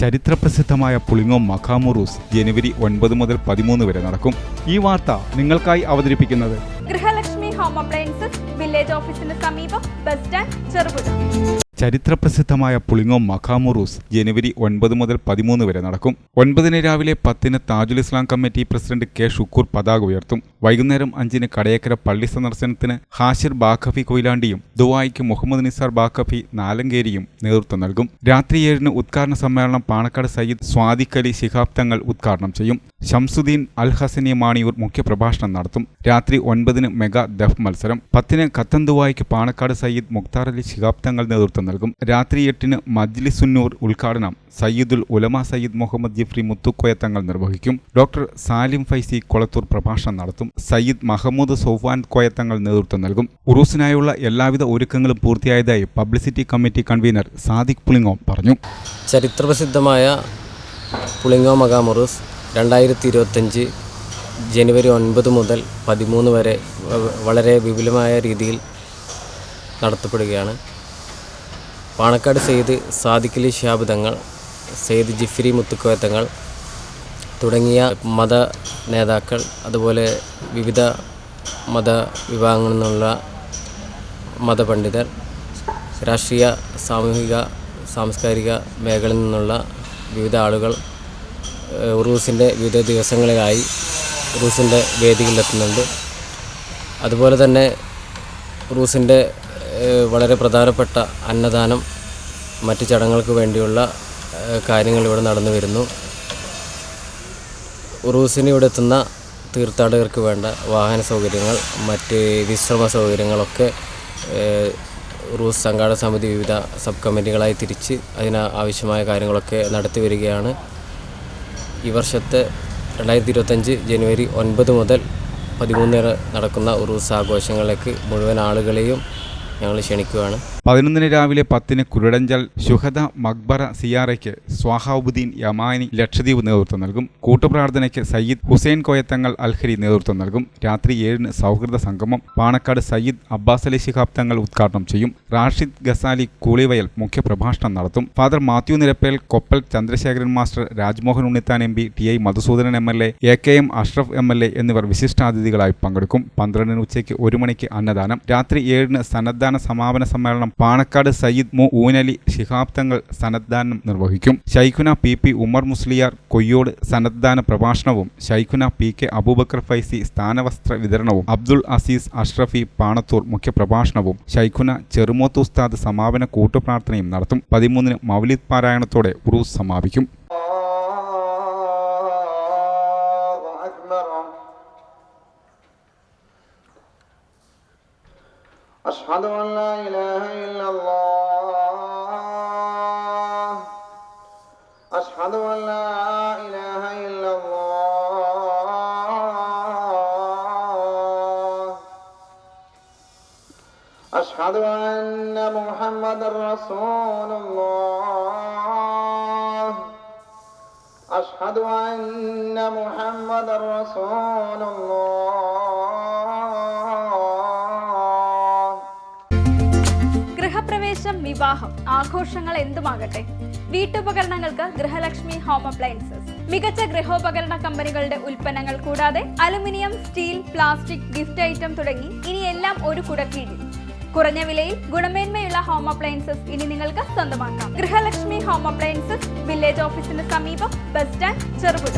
ചരിത്രപ്രസിദ്ധമായ പുളിങ്ങോം മഖാമുറൂസ് ജനുവരി 9 മുതൽ 13 വരെ നടക്കും. ഈ വാർത്ത നിങ്ങൾക്കായി അവതരിപ്പിക്കുന്നത് ഗൃഹലക്ഷ്മി ഹോം അപ്ലയൻസസ്, വില്ലേജ് ഓഫീസിന് സമീപം, ബസ് സ്റ്റാൻഡ്, ചെറുപുഴ. ചരിത്രപ്രസിദ്ധമായ പുളിങ്ങോം മഖാമുറൂസ് ജനുവരി 9 മുതൽ 13 വരെ നടക്കും. 9 രാവിലെ 10 താജുൽ ഇസ്ലാം കമ്മിറ്റി പ്രസിഡന്റ് കെ ഷുക്കൂർ പതാക ഉയർത്തും. വൈകുന്നേരം 5 കടയക്കര പള്ളി സന്ദർശനത്തിന് ഹാഷിർ ബാഖഫി കൊയിലാണ്ടിയും ദുആയ്ക്ക് മുഹമ്മദ് നിസാർ ബാഖഫി നാലങ്കേരിയും നേതൃത്വം നൽകും. രാത്രി 7 ഉദ്ഘാടന സമ്മേളനം പാണക്കാട് സയ്യിദ് സ്വാദിഖ് അലി ശിഹാബ് തങ്ങൾ ഉദ്ഘാടനം ചെയ്യും. ഷംസുദ്ദീൻ അൽ ഹസനി മാണിയൂർ മുഖ്യപ്രഭാഷണം നടത്തും. രാത്രി 9 മെഗാ ദഫ് മത്സരം. 10 ഖത്തൻ ദുആയ്ക്ക് പാണക്കാട് സയ്യിദ് മുഖ്താർ അലി ശിഹാബ് തങ്ങൾ നേതൃത്വം നൽകും. രാത്രി 8 മജ്ലിസുന്നൂർ ഉദ്ഘാടനം സയ്യിദുൽ ഉലമ സയ്യിദ് മുഹമ്മദ് ജിഫ്രി മുത്തുക്കോയ തങ്ങൾ നിർവഹിക്കും. ഡോക്ടർ സാലിം ഫൈസി കൊളത്തൂർ പ്രഭാഷണം നടത്തും. സയ്യിദ് മഹമ്മൂദ് സൗഫാൻ കോയ തങ്ങൾ നേതൃത്വം നൽകും. ഉറൂസിനായുള്ള എല്ലാവിധ ഒരുക്കങ്ങളും പൂർത്തിയായതായി publicity committee convener Sadiq Pulingome പറഞ്ഞു. ചരിത്രപ്രസിദ്ധമായ പുളിങ്ങോം മഖാമുറൂസ് 2025 ജനുവരി 9 മുതൽ 13 വരെ വളരെ വിപുലമായ രീതിയിൽ നടത്തപ്പെടുകയാണ്. പാണക്കാട് സയ്യിദ് സാദിഖ് അലി ശിഹാബ് തങ്ങൾ, സയ്യിദ് ജിഫ്രി മുത്തുക്കോയ തങ്ങൾ തുടങ്ങിയ മത നേതാക്കൾ, അതുപോലെ വിവിധ മതവിഭാഗങ്ങളിൽ നിന്നുള്ള മതപണ്ഡിതർ, രാഷ്ട്രീയ, സാമൂഹിക, സാംസ്കാരിക മേഖലയിൽ നിന്നുള്ള വിവിധ ആളുകൾ ഉറൂസിൻ്റെ വിവിധ ദിവസങ്ങളിലായി ഉറൂസിൻ്റെ വേദികളിലെത്തുന്നുണ്ട്. അതുപോലെ തന്നെ ഉറൂസിൻ്റെ വളരെ പ്രധാനപ്പെട്ട അന്നദാനം, മറ്റ് ചടങ്ങുകൾക്ക് വേണ്ടിയുള്ള കാര്യങ്ങൾ ഇവിടെ നടന്നു വരുന്നു. ഉറൂസിന് ഇവിടെ എത്തുന്ന തീർത്ഥാടകർക്ക് വേണ്ട വാഹന സൗകര്യങ്ങൾ, മറ്റ് വിശ്രമ സൗകര്യങ്ങളൊക്കെ ഉറൂസ് സംഘാടക സമിതി വിവിധ സബ് കമ്മിറ്റികളായി തിരിച്ച് അതിന് ആവശ്യമായ കാര്യങ്ങളൊക്കെ നടത്തി വരികയാണ്. ഈ വർഷത്തെ 2025 ജനുവരി 9 മുതൽ 13 വരെ നടക്കുന്ന ഉറൂസ് ആഘോഷങ്ങളിലേക്ക് മുഴുവൻ ആളുകളെയും ഞങ്ങൾ ക്ഷണിക്കുകയാണ്. 11 രാവിലെ 10 കുരുടഞ്ചൽ ശുഹദ മക്ബറ സിയാറയ്ക്ക് സ്വാഹാബുദ്ദീൻ യമാനി ലക്ഷദ്വീപ് നേതൃത്വം നൽകും. കൂട്ടുപ്രാർത്ഥനയ്ക്ക് സയ്യിദ് ഹുസൈൻ കോയത്തങ്ങൾ അൽഹരി നേതൃത്വം നൽകും. രാത്രി 7 സൗഹൃദ സംഗമം പാണക്കാട് സയ്യിദ് അബ്ബാസ് അലി ശിഹാബ് തങ്ങൾ ഉദ്ഘാടനം ചെയ്യും. റാഷിദ് ഗസാലി കൂളിവയൽ മുഖ്യപ്രഭാഷണം നടത്തും. Father Mathew Nirappel, Koppal Chandrasekharan master, Rajmohan Unnithan MP, TI Madhusoodanan MLA, AKM Ashraf MLA എന്നിവർ വിശിഷ്ടാതിഥികളായി പങ്കെടുക്കും. 12 ഉച്ചയ്ക്ക് 1 മണിക്ക് അന്നദാനം. രാത്രി 7 സന്നദ്ധാന സമാപന സമ്മേളനം പാണക്കാട് സയ്യിദ് ഊനലി ശിഹാബ് തങ്ങൾ സന്നദ്ധാനം നിർവഹിക്കും. ശൈഖുന PP ഉമർ മുസ്ലിയാർ കൊയ്യോട് സന്നദ്ധാന പ്രഭാഷണവും ശൈഖുന PK അബൂബക്കർ ഫൈസി സ്ഥാനവസ്ത്ര വിതരണവും അബ്ദുൾ അസീസ് അഷ്റഫി പാണത്തൂർ മുഖ്യപ്രഭാഷണവും ശൈഖുന ചെറുമോത്ത് ഉസ്താദ് സമാപന കൂട്ടുപ്രാർത്ഥനയും നടത്തും. 13 മൗലിദ് പാരായണത്തോടെ ഉറൂസ് സമാപിക്കും. أشهد أن لا إله إلا الله أشهد أن لا إله إلا الله أشهد أن محمد رسول الله أشهد أن محمد رسول الله. ഗൃഹപ്രവേശം, വിവാഹം, ആഘോഷങ്ങൾ എന്തുമാകട്ടെ, വീട്ടുപകരണങ്ങൾക്ക് ഗൃഹലക്ഷ്മി ഹോം അപ്ലയൻസസ്. മികച്ച ഗൃഹോപകരണ കമ്പനികളുടെ ഉൽപ്പന്നങ്ങൾ കൂടാതെ aluminium, steel, plastic, gift item തുടങ്ങി ഇനി എല്ലാം ഒരു കുടക്കീഴിൽ. കുറഞ്ഞ വിലയിൽ ഗുണമേന്മയുള്ള ഹോം അപ്ലയൻസസ് ഇനി നിങ്ങൾക്ക് സ്വന്തമാക്കാം. ഗൃഹലക്ഷ്മി ഹോം അപ്ലയൻസസ്, വില്ലേജ് ഓഫീസിന് സമീപം, ബസ് സ്റ്റാൻഡ്, ചെറുപുഴ.